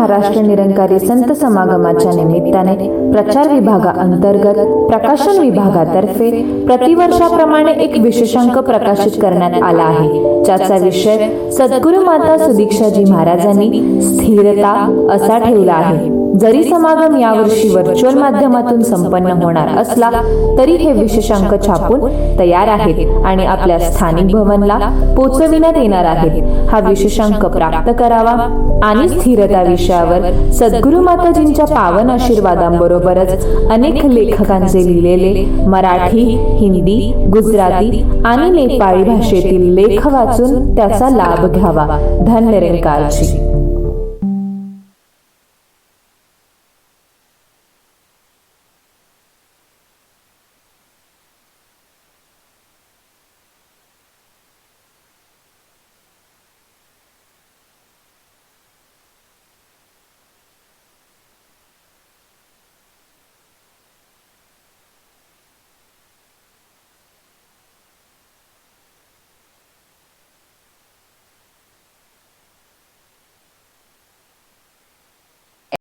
महाराष्ट्र निरंकारी संत समागमाच्या निमित्ताने प्रचार विभागाअंतर्गत प्रकाशन विभागातर्फे प्रतिवर्षाप्रमाणे एक विशेषांक प्रकाशित करण्यात आला आहे, ज्याचा विषय सद्गुरू माता सुदीक्षाजी महाराजांनी स्थिरता असा ठेवला आहे। जरी समागम यावर्षी व्हर्च्युअल माध्यमातून संपन्न होणार असला तरी हे विशेषांक छापून तयार आहेत आणि आपल्या स्थानिक भवनला पोचविण्यात येणार आहेत। हा विशेषांक प्राप्त करावा आणि स्थिरता विषयावर सद्गुरू माताजींच्या पावन आशीर्वादांबरोबरच अनेक लेखकांचे लिहिलेले मराठी, हिंदी, गुजराती आणि नेपाळी भाषेतील लेख वाचून त्याचा लाभ घ्यावा। धन्य निरंकारजी।